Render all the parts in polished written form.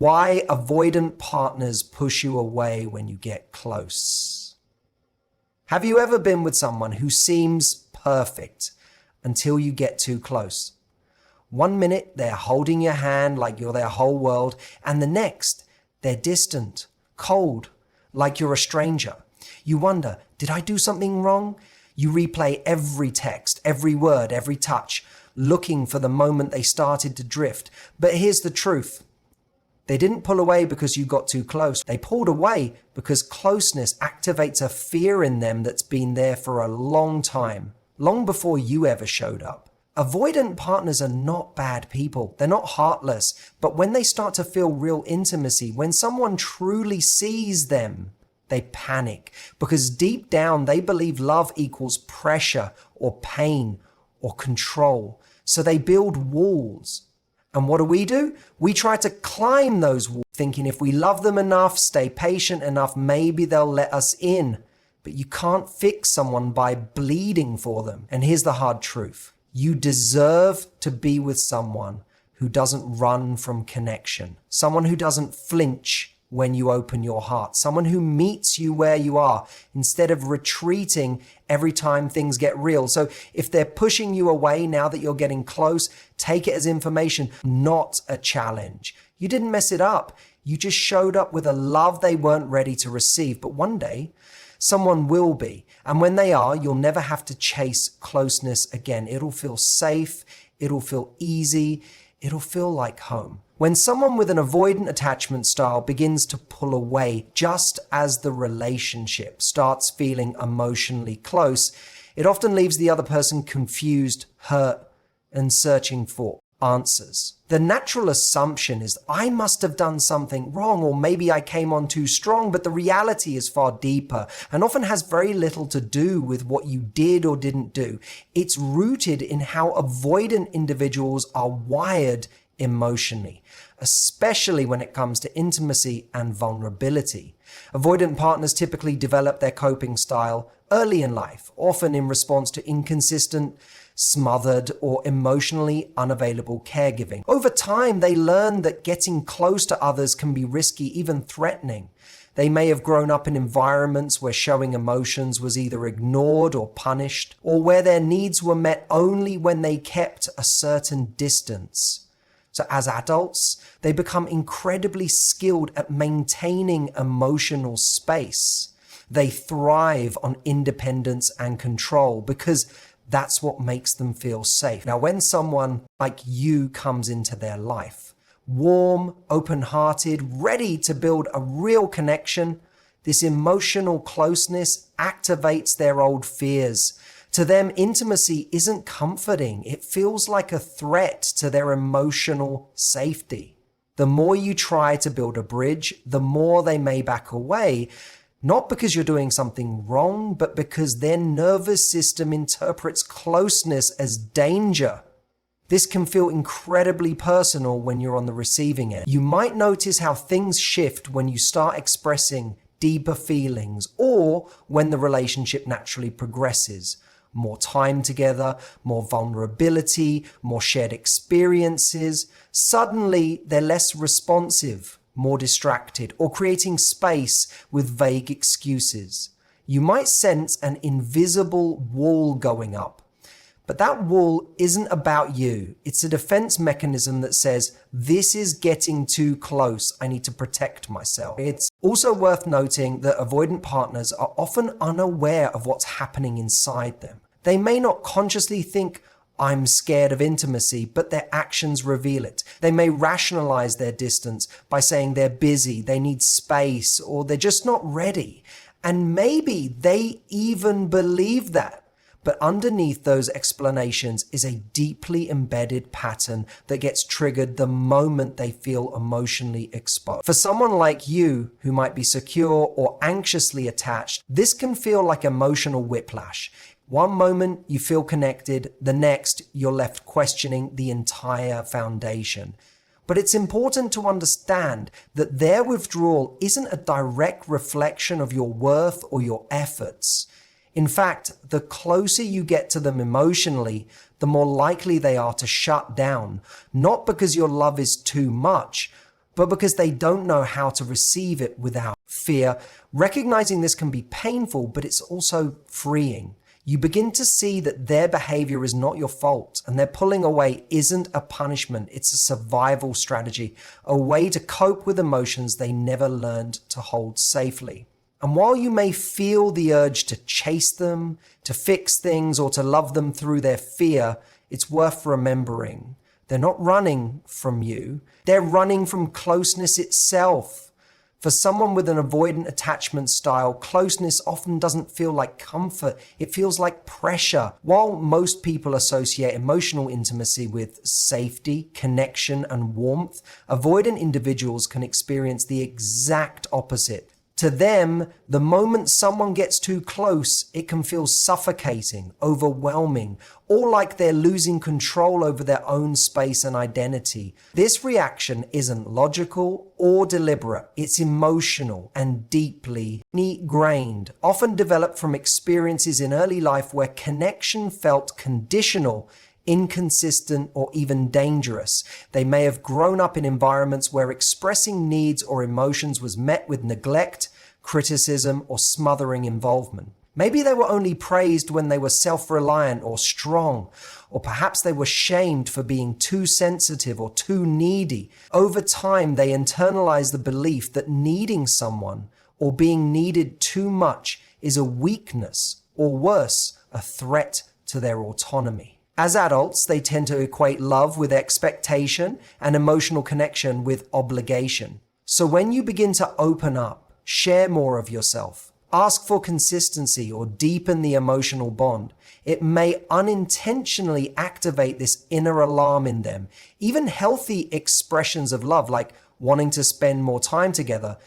Why avoidant partners push you away when you get close. Have you ever been with someone who seems perfect until you get too close? One minute they're holding your hand like you're their whole world, and the next they're distant, cold, like you're a stranger. You wonder, did I do something wrong? You replay every text, every word, every touch, looking for the moment they started to drift. But here's the truth. They didn't pull away because you got too close. They pulled away because closeness activates a fear in them that's been there for a long time, long before you ever showed up. Avoidant partners are not bad people. They're not heartless. But when they start to feel real intimacy, when someone truly sees them, they panic because deep down they believe love equals pressure or pain or control. So they build walls. And what do? We try to climb those walls, thinking if we love them enough, stay patient enough, maybe they'll let us in. But you can't fix someone by bleeding for them. And here's the hard truth. You deserve to be with someone who doesn't run from connection, someone who doesn't flinch when you open your heart, someone who meets you where you are instead of retreating every time things get real. So if they're pushing you away now that you're getting close, take it as information, not a challenge. You didn't mess it up. You just showed up with a love they weren't ready to receive. But one day, someone will be. And when they are, you'll never have to chase closeness again. It'll feel safe. It'll feel easy. It'll feel like home. When someone with an avoidant attachment style begins to pull away just as the relationship starts feeling emotionally close, it often leaves the other person confused, hurt, and searching for answers. The natural assumption is, I must have done something wrong, or maybe I came on too strong, but the reality is far deeper and often has very little to do with what you did or didn't do. It's rooted in how avoidant individuals are wired emotionally, especially when it comes to intimacy and vulnerability. Avoidant partners typically develop their coping style early in life, often in response to inconsistent, smothered, or emotionally unavailable caregiving. Over time, they learn that getting close to others can be risky, even threatening. They may have grown up in environments where showing emotions was either ignored or punished, or where their needs were met only when they kept a certain distance. So as adults, they become incredibly skilled at maintaining emotional space. They thrive on independence and control because that's what makes them feel safe. Now, when someone like you comes into their life, warm, open-hearted, ready to build a real connection, this emotional closeness activates their old fears. To them, intimacy isn't comforting. It feels like a threat to their emotional safety. The more you try to build a bridge, the more they may back away, not because you're doing something wrong, but because their nervous system interprets closeness as danger. This can feel incredibly personal when you're on the receiving end. You might notice how things shift when you start expressing deeper feelings or when the relationship naturally progresses. More time together, more vulnerability, more shared experiences. Suddenly, they're less responsive, more distracted, or creating space with vague excuses. You might sense an invisible wall going up, but that wall isn't about you. It's a defense mechanism that says, this is getting too close. I need to protect myself. It's also worth noting that avoidant partners are often unaware of what's happening inside them. They may not consciously think, I'm scared of intimacy, but their actions reveal it. They may rationalize their distance by saying they're busy, they need space, or they're just not ready. And maybe they even believe that. But underneath those explanations is a deeply embedded pattern that gets triggered the moment they feel emotionally exposed. For someone like you, who might be secure or anxiously attached, this can feel like emotional whiplash. One moment you feel connected, the next you're left questioning the entire foundation. But it's important to understand that their withdrawal isn't a direct reflection of your worth or your efforts. In fact, the closer you get to them emotionally, the more likely they are to shut down, not because your love is too much, but because they don't know how to receive it without fear. Recognizing this can be painful, but it's also freeing. You begin to see that their behavior is not your fault, and their pulling away isn't a punishment, it's a survival strategy, a way to cope with emotions they never learned to hold safely. And while you may feel the urge to chase them, to fix things, or to love them through their fear, it's worth remembering. They're not running from you, they're running from closeness itself. For someone with an avoidant attachment style, closeness often doesn't feel like comfort, it feels like pressure. While most people associate emotional intimacy with safety, connection, and warmth, avoidant individuals can experience the exact opposite. To them, the moment someone gets too close, it can feel suffocating, overwhelming, or like they're losing control over their own space and identity. This reaction isn't logical or deliberate. It's emotional and deeply ingrained, often developed from experiences in early life where connection felt conditional, inconsistent, or even dangerous. They may have grown up in environments where expressing needs or emotions was met with neglect, criticism, or smothering involvement. Maybe they were only praised when they were self-reliant or strong, or perhaps they were shamed for being too sensitive or too needy. Over time, they internalize the belief that needing someone or being needed too much is a weakness, or worse, a threat to their autonomy. As adults, they tend to equate love with expectation and emotional connection with obligation. So when you begin to open up, share more of yourself, ask for consistency, or deepen the emotional bond, it may unintentionally activate this inner alarm in them. Even healthy expressions of love, like wanting to spend more time together,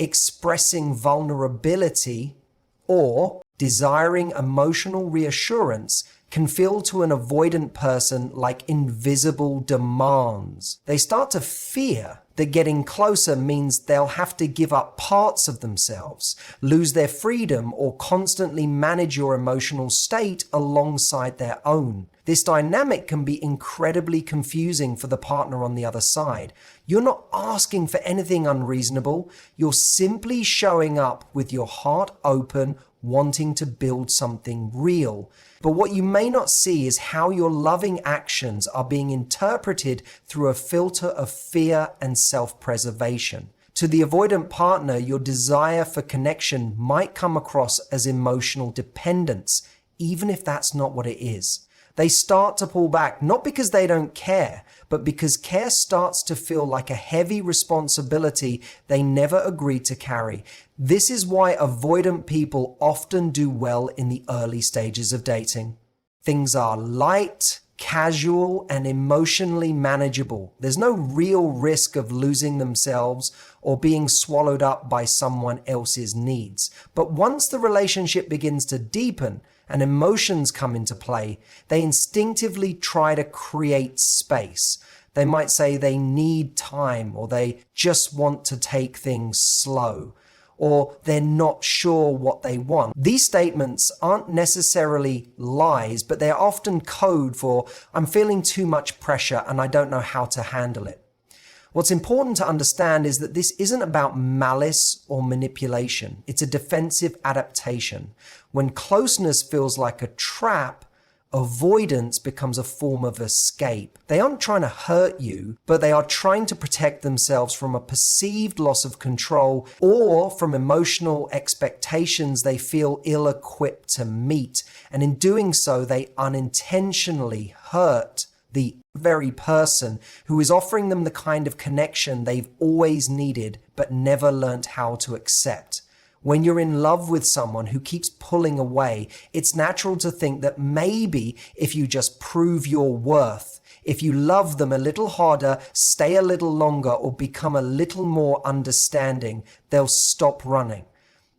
expressing vulnerability, or desiring emotional reassurance, can feel to an avoidant person like invisible demands. They start to fear that getting closer means they'll have to give up parts of themselves, lose their freedom, or constantly manage your emotional state alongside their own. This dynamic can be incredibly confusing for the partner on the other side. You're not asking for anything unreasonable. You're simply showing up with your heart open, wanting to build something real. But what you may not see is how your loving actions are being interpreted through a filter of fear and self-preservation. To the avoidant partner, your desire for connection might come across as emotional dependence, even if that's not what it is. They start to pull back, not because they don't care, but because care starts to feel like a heavy responsibility they never agreed to carry. This is why avoidant people often do well in the early stages of dating. Things are light, casual, and emotionally manageable. There's no real risk of losing themselves or being swallowed up by someone else's needs. But once the relationship begins to deepen and emotions come into play, they instinctively try to create space. They might say they need time, or they just want to take things slow, or they're not sure what they want. These statements aren't necessarily lies, but they're often code for, I'm feeling too much pressure and I don't know how to handle it. What's important to understand is that this isn't about malice or manipulation. It's a defensive adaptation. When closeness feels like a trap, avoidance becomes a form of escape. They aren't trying to hurt you, but they are trying to protect themselves from a perceived loss of control or from emotional expectations they feel ill-equipped to meet. And in doing so, they unintentionally hurt the very person who is offering them the kind of connection they've always needed but never learned how to accept. When you're in love with someone who keeps pulling away, it's natural to think that maybe if you just prove your worth, if you love them a little harder, stay a little longer, or become a little more understanding, they'll stop running.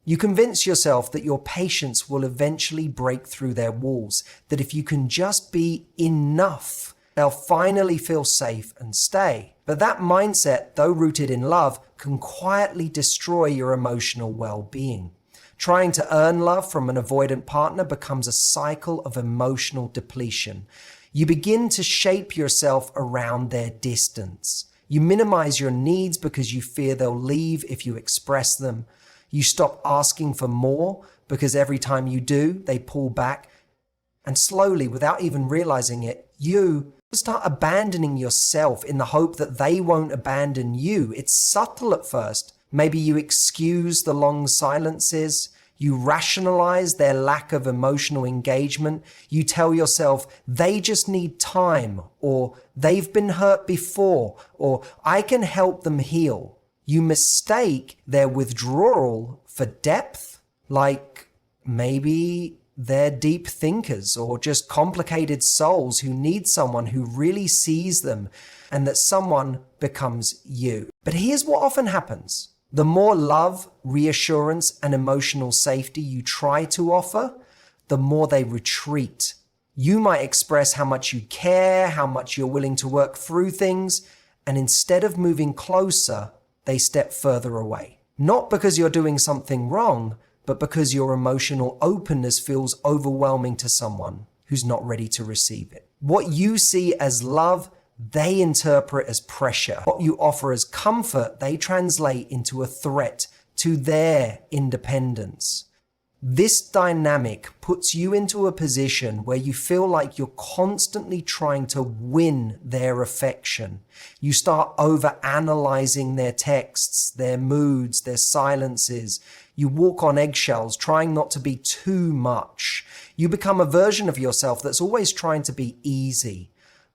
You convince yourself that your patience will eventually break through their walls, that if you can just be enough, they'll finally feel safe and stay. But that mindset, though rooted in love, can quietly destroy your emotional well-being. Trying to earn love from an avoidant partner becomes a cycle of emotional depletion. You begin to shape yourself around their distance. You minimize your needs because you fear they'll leave if you express them. You stop asking for more because every time you do, they pull back. And slowly, without even realizing it, you start abandoning yourself in the hope that they won't abandon you. It's subtle at first. Maybe you excuse the long silences. You rationalize their lack of emotional engagement. You tell yourself they just need time, or they've been hurt before, or I can help them heal. You mistake their withdrawal for depth, like maybe they're deep thinkers or just complicated souls who need someone who really sees them, and that someone becomes you. But here's what often happens. The more love, reassurance, and emotional safety you try to offer, the more they retreat. You might express how much you care, how much you're willing to work through things, and instead of moving closer, they step further away. Not because you're doing something wrong, but because your emotional openness feels overwhelming to someone who's not ready to receive it. What you see as love, they interpret as pressure. What you offer as comfort, they translate into a threat to their independence. This dynamic puts you into a position where you feel like you're constantly trying to win their affection. You start overanalyzing their texts, their moods, their silences. You walk on eggshells, trying not to be too much. You become a version of yourself that's always trying to be easy.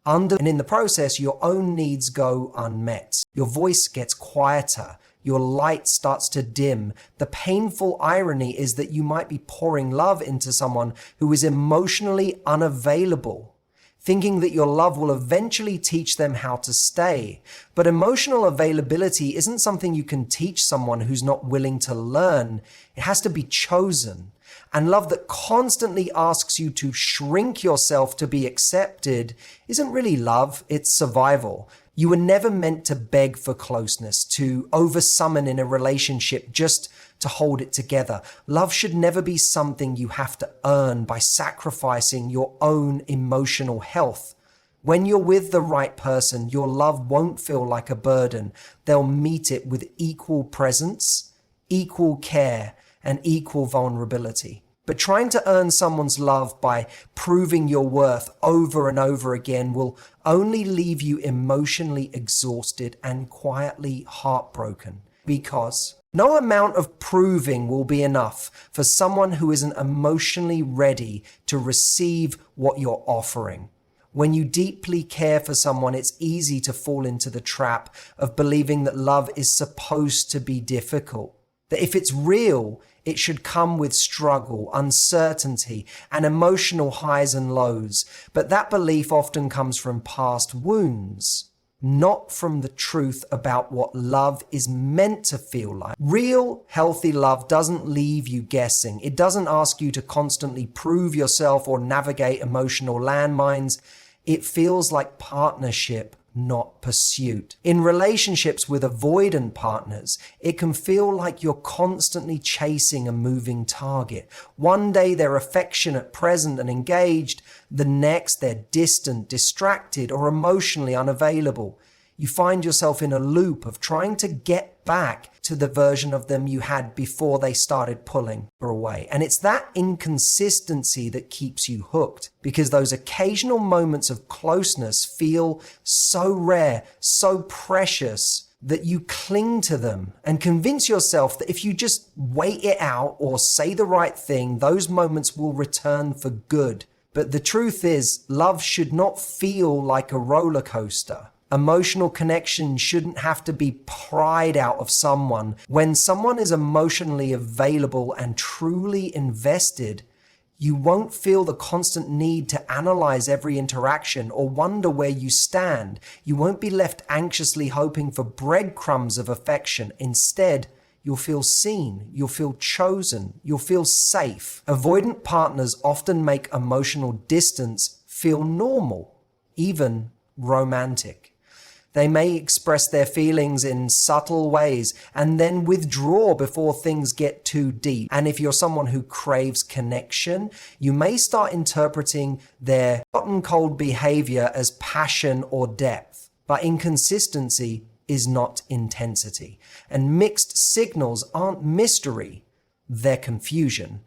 And in the process, your own needs go unmet. Your voice gets quieter. Your light starts to dim. The painful irony is that you might be pouring love into someone who is emotionally unavailable, thinking that your love will eventually teach them how to stay. But emotional availability isn't something you can teach someone who's not willing to learn. It has to be chosen. And love that constantly asks you to shrink yourself to be accepted isn't really love, it's survival. You were never meant to beg for closeness, to oversummon in a relationship just to hold it together. Love should never be something you have to earn by sacrificing your own emotional health. When you're with the right person, your love won't feel like a burden. They'll meet it with equal presence, equal care, and equal vulnerability. But trying to earn someone's love by proving your worth over and over again will only leave you emotionally exhausted and quietly heartbroken, because no amount of proving will be enough for someone who isn't emotionally ready to receive what you're offering. When you deeply care for someone, it's easy to fall into the trap of believing that love is supposed to be difficult. That if it's real, it should come with struggle, uncertainty, and emotional highs and lows. But that belief often comes from past wounds, not from the truth about what love is meant to feel like. Real, healthy love doesn't leave you guessing. It doesn't ask you to constantly prove yourself or navigate emotional landmines. It feels like partnership, not pursuit. In relationships with avoidant partners, it can feel like you're constantly chasing a moving target. One day they're affectionate, present, and engaged. The next they're distant, distracted, or emotionally unavailable. You find yourself in a loop of trying to get back to the version of them you had before they started pulling away. And it's that inconsistency that keeps you hooked, because those occasional moments of closeness feel so rare, so precious, that you cling to them and convince yourself that if you just wait it out or say the right thing, those moments will return for good. But the truth is, love should not feel like a roller coaster. Emotional connection shouldn't have to be pried out of someone. When someone is emotionally available and truly invested, you won't feel the constant need to analyze every interaction or wonder where you stand. You won't be left anxiously hoping for breadcrumbs of affection. Instead, you'll feel seen, you'll feel chosen, you'll feel safe. Avoidant partners often make emotional distance feel normal, even romantic. They may express their feelings in subtle ways and then withdraw before things get too deep. And if you're someone who craves connection, you may start interpreting their hot and cold behavior as passion or depth. but inconsistency is not intensity. And mixed signals aren't mystery, they're confusion.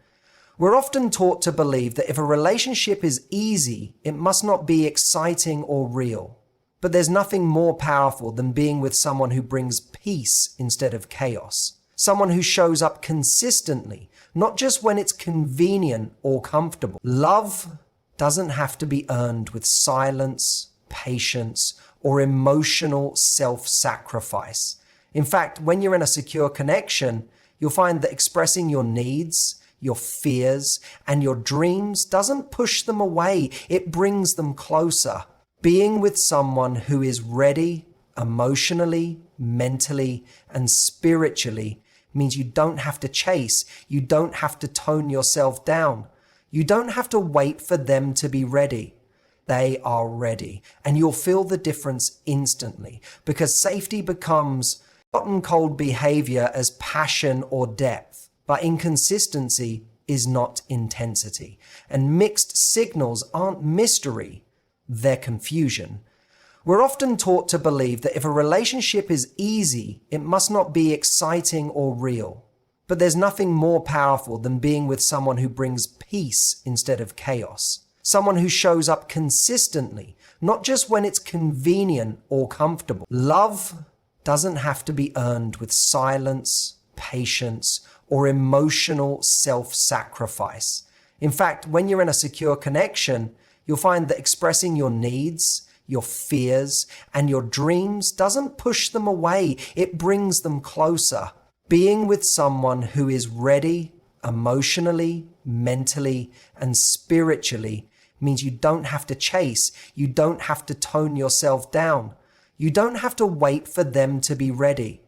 We're often taught to believe that if a relationship is easy, it must not be exciting or real. But there's nothing more powerful than being with someone who brings peace instead of chaos. Someone who shows up consistently, not just when it's convenient or comfortable. Love doesn't have to be earned with silence, patience, or emotional self-sacrifice. In fact, when you're in a secure connection, you'll find that expressing your needs, your fears, and your dreams doesn't push them away, it brings them closer. Being with someone who is ready emotionally, mentally, and spiritually means you don't have to chase, you don't have to tone yourself down, you don't have to wait for them to be ready. They are ready, and you'll feel the difference instantly, because safety becomes hot and cold behavior as passion or depth, but inconsistency is not intensity, and mixed signals aren't mystery, they're confusion. We're often taught to believe that if a relationship is easy, it must not be exciting or real. But there's nothing more powerful than being with someone who brings peace instead of chaos. Someone who shows up consistently, not just when it's convenient or comfortable. Love doesn't have to be earned with silence, patience, or emotional self-sacrifice. In fact, when you're in a secure connection, you'll find that expressing your needs, your fears, and your dreams doesn't push them away, it brings them closer. Being with someone who is ready emotionally, mentally, and spiritually means you don't have to chase, you don't have to tone yourself down, you don't have to wait for them to be ready.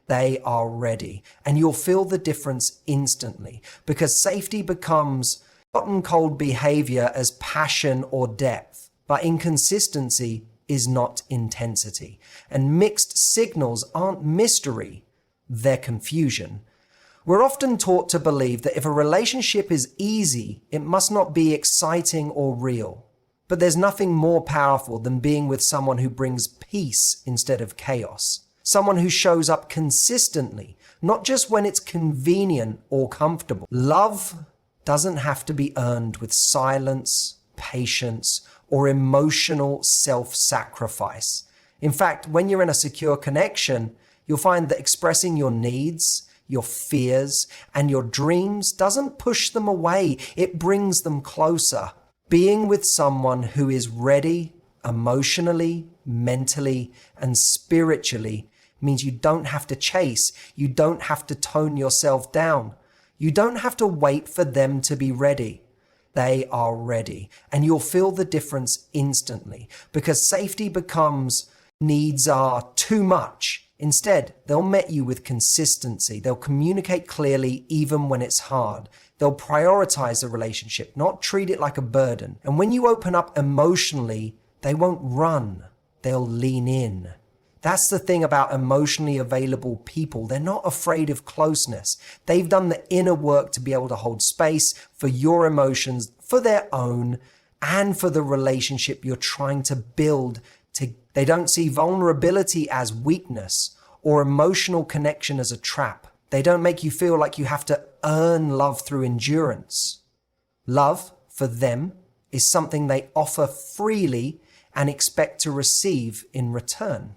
They are ready, and you'll feel the difference instantly, because safety becomes hot and cold behavior as passion or depth. But inconsistency is not intensity, and mixed signals aren't mystery, they're confusion. We're often taught to believe that if a relationship is easy, it must not be exciting or real. But there's nothing more powerful than being with someone who brings peace instead of chaos. Someone who shows up consistently, not just when it's convenient or comfortable. Love doesn't have to be earned with silence, patience, or emotional self-sacrifice. In fact, when you're in a secure connection, you'll find that expressing your needs, your fears, and your dreams doesn't push them away, it brings them closer. Being with someone who is ready emotionally, mentally, and spiritually means you don't have to chase, you don't have to tone yourself down, you don't have to wait for them to be ready. They are ready, and you'll feel the difference instantly, because safety becomes needs are too much. Instead, they'll met you with consistency. They'll communicate clearly even when it's hard. They'll prioritize the relationship, not treat it like a burden. And when you open up emotionally, they won't run. They'll lean in. That's the thing about emotionally available people. They're not afraid of closeness. They've done the inner work to be able to hold space for your emotions, for their own, and for the relationship you're trying to build. They don't see vulnerability as weakness or emotional connection as a trap. They don't make you feel like you have to earn love through endurance. Love, for them, is something they offer freely and expect to receive in return.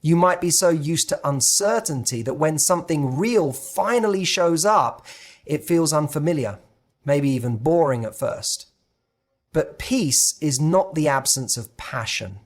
You might be so used to uncertainty that when something real finally shows up, it feels unfamiliar, maybe even boring at first. But peace is not the absence of passion.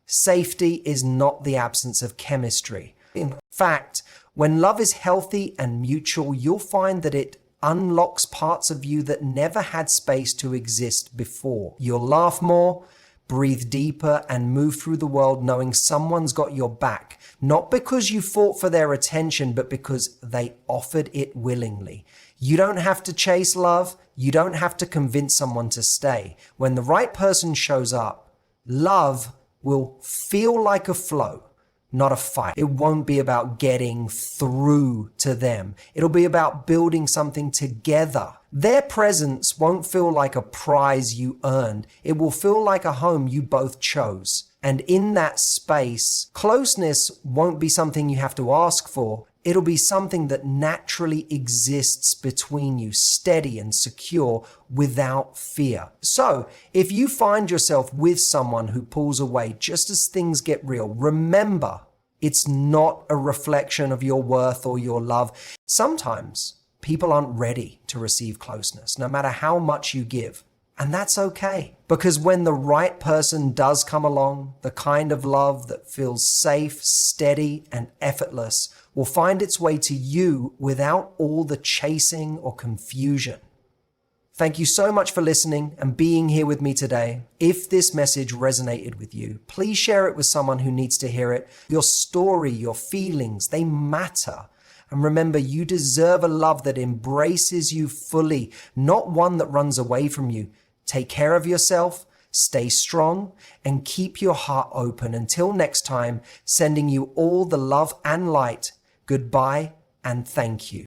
Safety is not the absence of chemistry. In fact, when love is healthy and mutual, you'll find that it unlocks parts of you that never had space to exist before. You'll laugh more, breathe deeper, and move through the world knowing someone's got your back, not because you fought for their attention, but because they offered it willingly. You don't have to chase love. You don't have to convince someone to stay. When the right person shows up, love will feel like a flow, not a fight. It won't be about getting through to them. It'll be about building something together. Their presence won't feel like a prize you earned. It will feel like a home you both chose. And in that space, closeness won't be something you have to ask for. It'll be something that naturally exists between you, steady and secure without fear. So if you find yourself with someone who pulls away just as things get real, remember, it's not a reflection of your worth or your love. Sometimes people aren't ready to receive closeness, no matter how much you give. And that's okay, because when the right person does come along, the kind of love that feels safe, steady, and effortless will find its way to you without all the chasing or confusion. Thank you so much for listening and being here with me today. If this message resonated with you, please share it with someone who needs to hear it. Your story, your feelings, they matter. And remember, you deserve a love that embraces you fully, not one that runs away from you. Take care of yourself, stay strong, and keep your heart open. Until next time, sending you all the love and light. Goodbye and thank you.